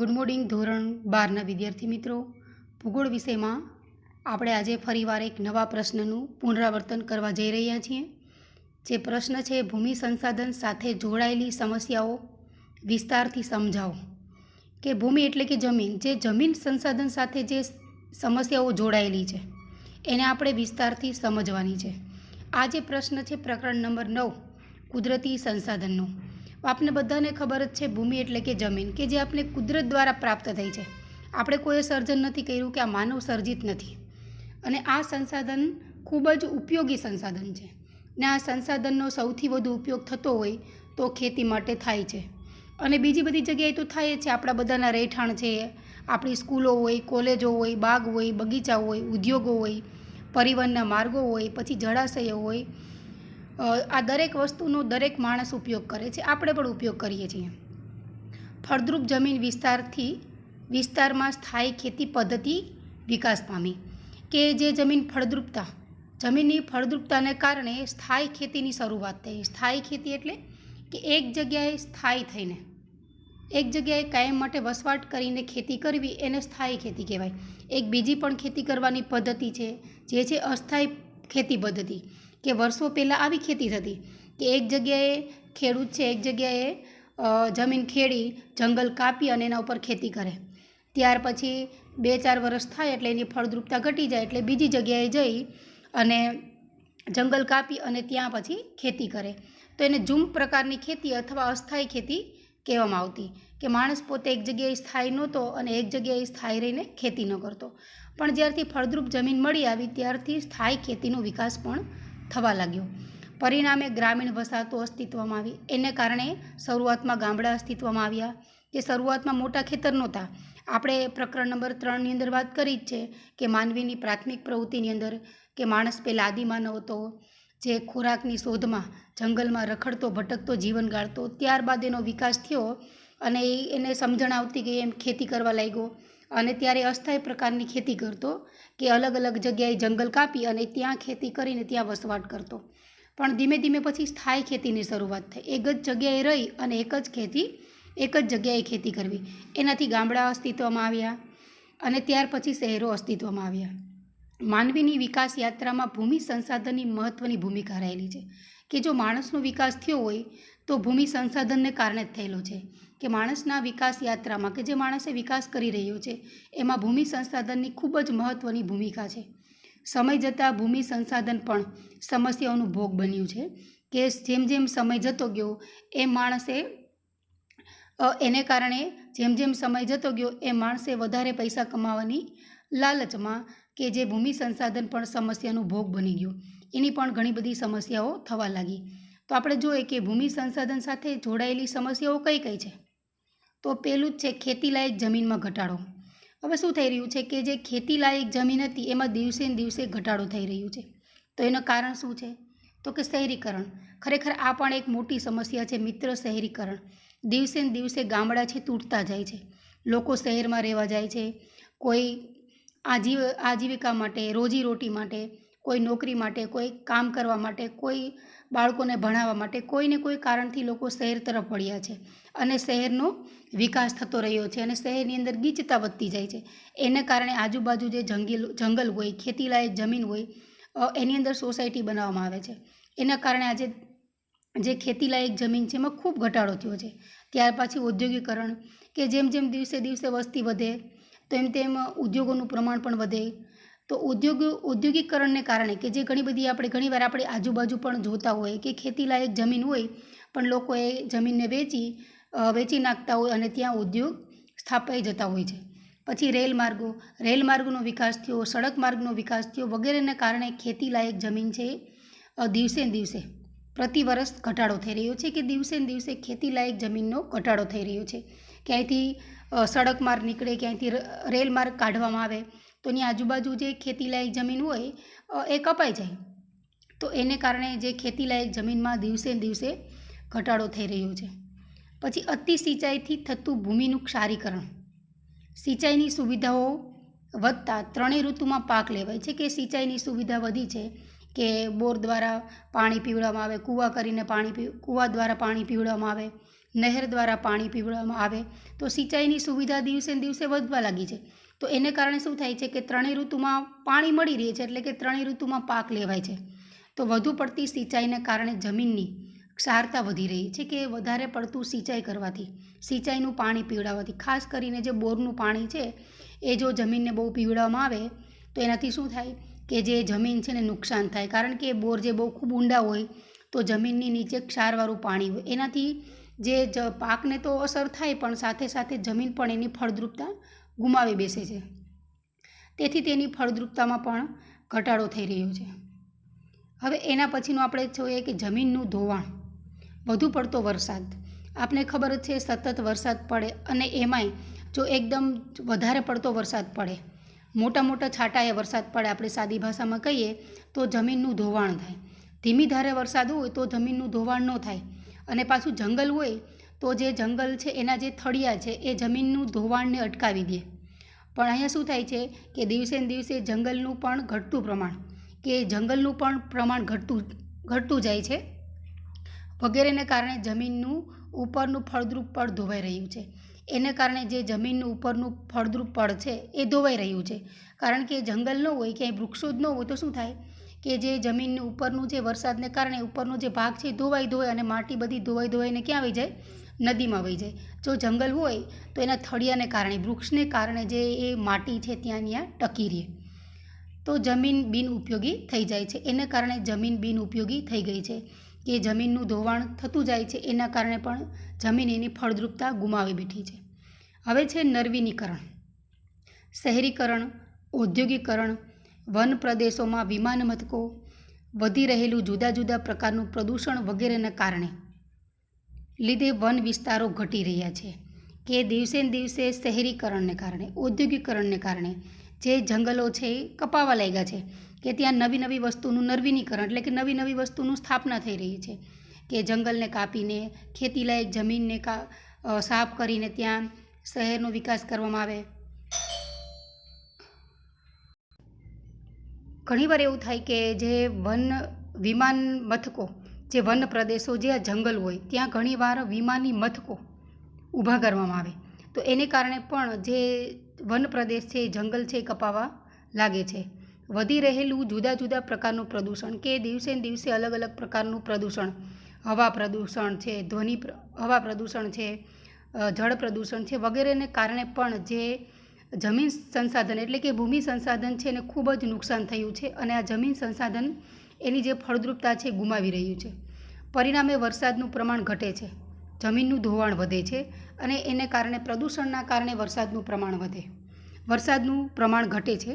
Good morning ધોરણ 12ના વિદ્યાર્થી મિત્રો, ભૂગોળ વિષયમાં આપણે આજે ફરીવાર એક નવા પ્રશ્નનું પુનરાવર્તન કરવા જઈ રહ્યા છીએ. જે પ્રશ્ન છે, ભૂમિ સંસાધન સાથે જોડાયેલી સમસ્યાઓ વિસ્તારથી સમજાવો. કે ભૂમિ એટલે કે જમીન, જે જમીન સંસાધન સાથે જે સમસ્યાઓ જોડાયેલી છે એને આપણે વિસ્તારથી સમજવાની છે. આ જે પ્રશ્ન છે પ્રકરણ નંબર 9 કુદરતી સંસાધનનો. આપને બધાને ખબર જ છે, ભૂમિ એટલે કે જમીન કે જે આપણે કુદરત દ્વારા પ્રાપ્ત થઈ છે. આપણે કોઈ સર્જન નથી કર્યું, કે આ માનવ સર્જિત નથી. અને આ સંસાધન ખૂબ જ ઉપયોગી સંસાધન છે. ને આ સંસાધનનો સૌથી વધુ ઉપયોગ થતો હોય તો ખેતી માટે થાય છે. અને બીજી બધી જગ્યાએ તો થાય છે. આપણા બધાના રહેઠાણ છે, આપણી સ્કૂલો હોય, કોલેજો હોય, બાગ હોય, બગીચા હોય, ઉદ્યોગો હોય, પરિવહનના માર્ગો હોય, પછી જળાશયો હોય. આ દરેક વસ્તુનો દરેક માણસ ઉપયોગ કરે છે, આપણે પણ ઉપયોગ કરીએ છીએ. ફળદ્રુપ જમીન વિસ્તારમાં સ્થાયી ખેતી પદ્ધતિ વિકાસ પામી. કે જે જમીનની ફળદ્રુપતાને કારણે સ્થાયી ખેતીની શરૂઆત થઈ. સ્થાયી ખેતી એટલે કે એક જગ્યાએ સ્થાયી થઈને, એક જગ્યાએ કાયમ માટે વસવાટ કરીને ખેતી કરવી, એને સ્થાયી ખેતી કહેવાય. એક બીજી પણ ખેતી કરવાની પદ્ધતિ છે, જે છે અસ્થાયી ખેતી પદ્ધતિ. કે વર્ષો પહેલાં આવી ખેતી થતી કે એક જગ્યાએ ખેડૂત છે, એક જગ્યાએ જમીન ખેડી, જંગલ કાપી અને એના ઉપર ખેતી કરે. ત્યાર પછી 2-4 વર્ષ થાય એટલે એની ફળદ્રુપતા ઘટી જાય, એટલે બીજી જગ્યાએ જઈ અને જંગલ કાપી અને ત્યાં પછી ખેતી કરે. તો એને ઝૂમ પ્રકારની ખેતી અથવા અસ્થાયી ખેતી કહેવામાં આવતી. કે માણસ પોતે એક જગ્યાએ સ્થાયી નહોતો અને એક જગ્યાએ સ્થાયી રહીને ખેતી ન કરતો. પણ જ્યારથી ફળદ્રુપ જમીન મળી આવી ત્યારથી સ્થાયી ખેતીનો વિકાસ પણ થવા લાગ્યો. પરિણામે ગ્રામીણ વસાહતો અસ્તિત્વમાં આવી. એને કારણે શરૂઆતમાં ગામડા અસ્તિત્વમાં આવ્યા. કે શરૂઆતમાં મોટા ખેતર નહોતા. આપણે પ્રકરણ નંબર 3ની અંદર વાત કરી જ છે કે માનવીની પ્રાથમિક પ્રવૃત્તિની અંદર કે માણસ પહેલાં આદિમાનવ હતો, જે ખોરાકની શોધમાં જંગલમાં રખડતો ભટકતો જીવન ગાળતો. ત્યારબાદ એનો વિકાસ થયો અને એને સમજણ આવતી ગઈ, એમ ખેતી કરવા લાગ્યો. અને ત્યારે અસ્થાયી પ્રકારની ખેતી કરતો, કે અલગ અલગ જગ્યાએ જંગલ કાપી અને ત્યાં ખેતી કરીને ત્યાં વસવાટ કરતો. પણ ધીમે ધીમે પછી સ્થાયી ખેતીની શરૂઆત થઈ. એક જ જગ્યાએ રહી અને એક જ જગ્યાએ ખેતી કરવી. એનાથી ગામડા અસ્તિત્વમાં આવ્યા અને ત્યાર પછી શહેરો અસ્તિત્વમાં આવ્યા. માનવીની વિકાસ યાત્રામાં ભૂમિ સંસાધનની મહત્ત્વની ભૂમિકા રહેલી છે. કે જો માણસનો વિકાસ થયો હોય તો ભૂમિ સંસાધનને કારણે જ થયેલો છે. કે માણસના વિકાસ યાત્રામાં, કે જે માણસે વિકાસ કરી રહ્યો છે, એમાં ભૂમિ સંસાધનની ખૂબ જ મહત્ત્વની ભૂમિકા છે. સમય જતાં ભૂમિ સંસાધન પણ સમસ્યાઓનું ભોગ બન્યું છે. કે જેમ જેમ સમય જતો ગયો એ માણસે એને કારણે જેમ જેમ સમય જતો ગયો એ માણસે વધારે પૈસા કમાવાની લાલચમાં કે જે ભૂમિ સંસાધન પણ સમસ્યાનું ભોગ બની ગયું. એની પણ ઘણી બધી સમસ્યાઓ થવા લાગી. તો આપણે જોઈએ કે ભૂમિ સંસાધન સાથે જોડાયેલી સમસ્યાઓ કઈ કઈ છે. તો પહેલું જ છે ખેતીલાયક જમીનમાં ઘટાડો. હવે શું થઈ રહ્યું છે કે જે ખેતીલાયક જમીન હતી એમાં દિવસે ને દિવસે ઘટાડો થઈ રહ્યું છે. તો એનું કારણ શું છે? તો કે શહેરીકરણ. ખરેખર આ પણ એક મોટી સમસ્યા છે મિત્ર, શહેરીકરણ. દિવસે ને દિવસે ગામડા છે તૂટતા જાય છે. લોકો શહેરમાં રહેવા જાય છે. કોઈ આજીવિકા માટે, રોજીરોટી માટે, કોઈ નોકરી માટે, કોઈ કામ કરવા માટે, કોઈ બાળકોને ભણાવવા માટે, કોઈને કોઈ કારણથી લોકો શહેર તરફ વળ્યા છે. અને શહેરનો વિકાસ થતો રહ્યો છે અને શહેરની અંદર ગીચતા વધતી જાય છે. એને કારણે આજુબાજુ જે જંગલ હોય, ખેતીલાયક જમીન હોય, એની અંદર સોસાયટી બનાવવામાં આવે છે. એના કારણે આજે જે ખેતીલાયક જમીન છે એમાં ખૂબ ઘટાડો થયો છે. ત્યાર પછી ઔદ્યોગિકરણ. કે જેમ જેમ દિવસે દિવસે વસ્તી વધે તેમ તેમ ઉદ્યોગોનું પ્રમાણ પણ વધે. તો ઔદ્યોગિકરણને કારણે કે જે ઘણીવાર આપણે આજુબાજુ પણ જોતા હોય કે ખેતીલાયક જમીન હોય પણ લોકો એ જમીનને વેચી નાખતા હોય અને ત્યાં ઉદ્યોગ સ્થાપાઈ જતા હોય છે. પછી રેલમાર્ગોનો વિકાસ થયો, સડક માર્ગનો વિકાસ થયો વગેરેને કારણે ખેતીલાયક જમીન છે દિવસે ને દિવસે પ્રતિ વર્ષ ઘટાડો થઈ રહ્યો છે. કે દિવસે ને દિવસે ખેતીલાયક જમીનનો ઘટાડો થઈ રહ્યો છે. ક્યાંયથી સડક માર્ગ નીકળે, ક્યાંયથી રેલ માર્ગ કાઢવામાં આવે તો એની આજુબાજુ જે ખેતીલાયક જમીન હોય એ કપાઈ જાય. તો એને કારણે જે ખેતીલાયક જમીનમાં દિવસે ને દિવસે ઘટાડો થઈ રહ્યો છે. પછી અતિ સિંચાઈથી થતું ભૂમિનું ક્ષારીકરણ. સિંચાઈની સુવિધાઓ વધતા ત્રણેય ઋતુમાં પાક લેવાય છે. કે સિંચાઈની સુવિધા વધી છે, કે બોર દ્વારા પાણી પીવડાવવામાં આવે, કૂવા દ્વારા પાણી પીવડાવવામાં આવે, નહેર દ્વારા પાણી પીવડાવવામાં આવે તો સિંચાઈની સુવિધા દિવસે ને દિવસે વધવા લાગી છે. તો એને કારણે શું થાય છે કે ત્રણેય ઋતુમાં પાણી મળી રહે છે, એટલે કે ત્રણેય ઋતુમાં પાક લેવાય છે. તો વધુ પડતી સિંચાઈને કારણે જમીનની ક્ષારતા વધી રહી છે, કે વધારે પડતું સિંચાઈ કરવાથી, સિંચાઈનું પાણી પીવડાવવાથી, ખાસ કરીને જે બોરનું પાણી છે એ જો જમીનને બહુ પીવડાવવામાં આવે તો એનાથી શું થાય કે જે જમીન છે ને નુકસાન થાય. કારણ કે બોર જે બહુ ખૂબ ઊંડા હોય તો જમીનની નીચે ક્ષારવાળું પાણી હોય, એનાથી જે પાકને તો અસર થાય પણ સાથે સાથે જમીન પણ એની ફળદ્રુપતા ગુમાવી બેસે છે. તેથી તેની ફળદ્રુપતામાં પણ ઘટાડો થઈ રહ્યો છે. હવે એના પછીનું આપણે જોઈએ કે જમીનનું ધોવાણ. વધુ પડતો વરસાદ. આપને ખબર જ છે સતત વરસાદ પડે અને એમાંય જો એકદમ વધારે પડતો વરસાદ પડે, મોટા મોટા છાંટાએ વરસાદ પડે, આપણે સાદી ભાષામાં કહીએ તો જમીનનું ધોવાણ થાય. ધીમી ધારે વરસાદ હોય તો જમીનનું ધોવાણ ન થાય. અને પાછું જંગલ હોય તો જે જંગલ છે એના જે થળિયા છે એ જમીનનું ધોવાણને અટકાવી દે. પણ અહીંયા શું થાય છે કે દિવસે ને દિવસે જંગલનું પણ ઘટતું પ્રમાણ, કે જંગલનું પણ પ્રમાણ ઘટતું જાય છે, વગેરેને કારણે જમીનનું ઉપરનું ફળદ્રુપ પડ ધોવાઈ રહ્યું છે. એને કારણે જે જમીનનું ઉપરનું ફળદ્રુપ પડ છે એ ધોવાઈ રહ્યું છે. કારણ કે જંગલ ન હોય, ક્યાંય વૃક્ષો જ ન હોય તો શું થાય કે જે જમીનનું ઉપરનું જે વરસાદને કારણે ઉપરનો જે ભાગ છે એ ધોવાઈ અને માટી બધી ધોવાઈને ક્યાં વહી જાય? નદીમાં વહી જાય. જો જંગલ હોય તો એના થળિયાને કારણે, વૃક્ષને કારણે જે એ માટી છે ત્યાં ટકી રહે, તો જમીન બિનઉપયોગી થઈ જાય છે. એને કારણે જમીન બિનઉપયોગી થઈ ગઈ છે, કે જમીનનું ધોવાણ થતું જાય છે. એના કારણે પણ જમીન એની ફળદ્રુપતા ગુમાવી બેઠી છે. હવે છે નવીનીકરણ. શહેરીકરણ, ઔદ્યોગિકરણ, વન પ્રદેશોમાં વિમાન મથકો, વધી રહેલું જુદા જુદા પ્રકારનું પ્રદૂષણ વગેરેને કારણે લીધે વન વિસ્તારો ઘટી રહ્યા છે. કે દિવસે ને દિવસે શહેરીકરણને કારણે, ઔદ્યોગિકરણને કારણે જે જંગલો છે એ કપાવા લાગ્યા છે, કે ત્યાં નવી નવી વસ્તુનું નવીનીકરણ, એટલે કે નવી નવી વસ્તુનું સ્થાપના થઈ રહી છે. કે જંગલને કાપીને ખેતીલાયક જમીનને સાફ કરીને ત્યાં શહેરનો વિકાસ કરવામાં આવે. ઘણીવાર એવું થાય કે જે વિમાન મથકો, જે વન પ્રદેશો, જે જંગલ હોય ત્યાં ઘણીવાર વિમાની મથકો ઊભા કરવામાં આવે. તો એને કારણે પણ જે વન પ્રદેશ છે, જંગલ છે એ કપાવા લાગે છે. વધી રહેલું જુદા જુદા પ્રકારનું પ્રદૂષણ, કે દિવસે ને દિવસે અલગ અલગ પ્રકારનું પ્રદૂષણ, હવા પ્રદૂષણ છે, હવા પ્રદૂષણ છે, જળ પ્રદૂષણ છે, વગેરેને કારણે પણ જે જમીન સંસાધન, એટલે કે ભૂમિ સંસાધન છે એને ખૂબ જ નુકસાન થયું છે. અને આ જમીન સંસાધન એની જે ફળદ્રુપતા છે ગુમાવી રહ્યું છે. પરિણામે વરસાદનું પ્રમાણ ઘટે છે, જમીનનું ધોવાણ વધે છે, અને એને કારણે પ્રદૂષણના કારણે વરસાદનું પ્રમાણ ઘટે છે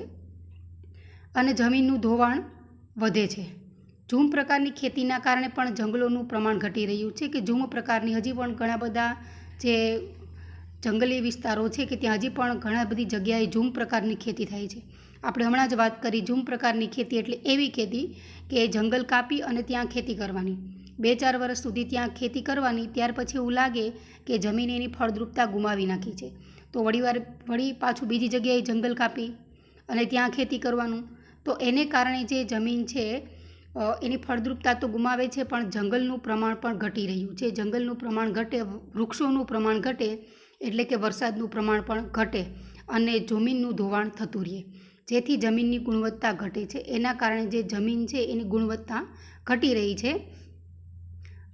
અને જમીનનું ધોવાણ વધે છે. ઝૂમ પ્રકારની ખેતીના કારણે પણ જંગલોનું પ્રમાણ ઘટી રહ્યું છે. કે ઝૂમ પ્રકારની હજી પણ ઘણા બધા જે જંગલી વિસ્તારો છે કે ત્યાં હજી પણ ઘણા બધી જગ્યાએ ઝૂમ પ્રકારની ખેતી થાય છે. આપણે હમણાં જ વાત કરી, ઝૂમ પ્રકારની ખેતી એટલે એવી ખેતી કે જંગલ કાપી અને ત્યાં ખેતી કરવાની, 2-4 વર્ષ સુધી ત્યાં ખેતી કરવાની, ત્યાર પછી એવું લાગે કે જમીન એની ફળદ્રુપતા ગુમાવી નાખી છે, તો વળી પાછું બીજી જગ્યાએ જંગલ કાપી અને ત્યાં ખેતી કરવાનું. તો એને કારણે જે જમીન છે એની ફળદ્રુપતા તો ગુમાવે છે, પણ જંગલનું પ્રમાણ પણ ઘટી રહ્યું છે. જંગલનું પ્રમાણ ઘટે, વૃક્ષોનું પ્રમાણ ઘટે, એટલે કે વરસાદનું પ્રમાણ પણ ઘટે અને જમીનનું ધોવાણ થતું રહે, જેથી જમીનની ગુણવત્તા ઘટે છે. એના કારણે જે જમીન છે એની ગુણવત્તા ઘટી રહી છે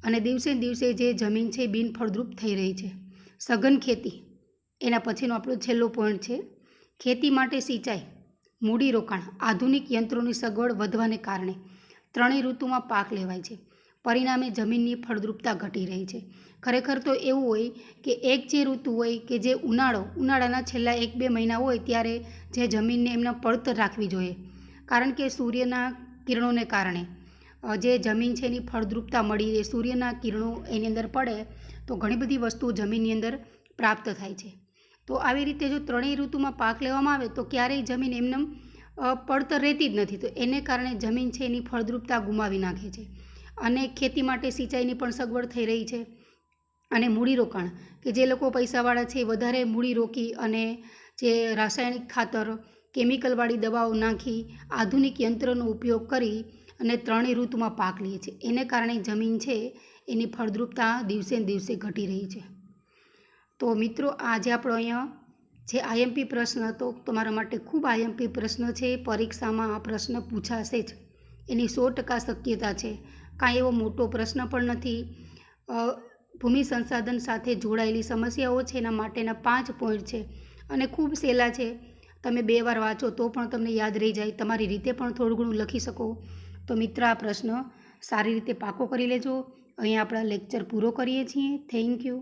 અને દિવસે દિવસે જે જમીન છે બિનફળદ્રુપ થઈ રહી છે. સઘન ખેતી, એના પછીનો આપણો છેલ્લો પોઈન્ટ છે. ખેતી માટે સિંચાઈ, મૂડીરોકાણ, આધુનિક યંત્રોની સગવડ વધવાને કારણે ત્રણેય ઋતુમાં પાક લેવાય છે. પરિણામે જમીનની ફળદ્રુપતા ઘટી રહી છે. ખરેખર તો એવું હોય કે એક જે ઋતુ હોય કે જે ઉનાળાના છેલ્લા 1-2 મહિના હોય ત્યારે જે જમીનને એમના પડતર રાખવી જોઈએ. કારણ કે સૂર્યના કિરણોને કારણે જે જમીન છે એની ફળદ્રુપતા મળી રહે, સૂર્યના કિરણો એની અંદર પડે તો ઘણી બધી વસ્તુઓ જમીનની અંદર પ્રાપ્ત થાય છે. તો આવી રીતે જો ત્રણેય ઋતુમાં પાક લેવામાં આવે તો ક્યારેય જમીન એમનેમ પડતર રહેતી જ નથી. તો એને કારણે જમીન છે એની ફળદ્રુપતા ગુમાવી નાખે છે. અને ખેતી માટે સિંચાઈની પણ સગવડ થઈ રહી છે. અને મૂડીરોકાણ, કે જે લોકો પૈસાવાળા છે એ વધારે મૂડી રોકી અને જે રાસાયણિક ખાતર, કેમિકલવાળી દવાઓ નાખી, આધુનિક યંત્રનો ઉપયોગ કરી અને ત્રણેય ઋતુમાં પાક લે છે. એને કારણે જમીન છે એની ફળદ્રુપતા દિવસે ને દિવસે ઘટી રહી છે. તો મિત્રો આજે આપણો અહીંયા જે આઈએમપી પ્રશ્ન હતો તમારા માટે ખૂબ આઈએમપી પ્રશ્ન છે. પરીક્ષામાં આ પ્રશ્ન પૂછાશે જ, એની 100% શક્યતા છે. કાંઈ એવો મોટો પ્રશ્ન પણ નથી. ભૂમિ સંસાધન સાથે જોડાયેલી સમસ્યાઓ છે એના માટેના 5 પોઈન્ટ છે અને ખૂબ સહેલા છે. તમે 2 વાર વાંચો તો પણ તમને યાદ રહી જાય. તમારી રીતે પણ થોડું ઘણું લખી શકો. તો મિત્ર આ પ્રશ્ન સારી રીતે પાકો કરી લેજો. અહીંયા આપણા લેક્ચર પૂરો કરીએ છીએ. Thank you.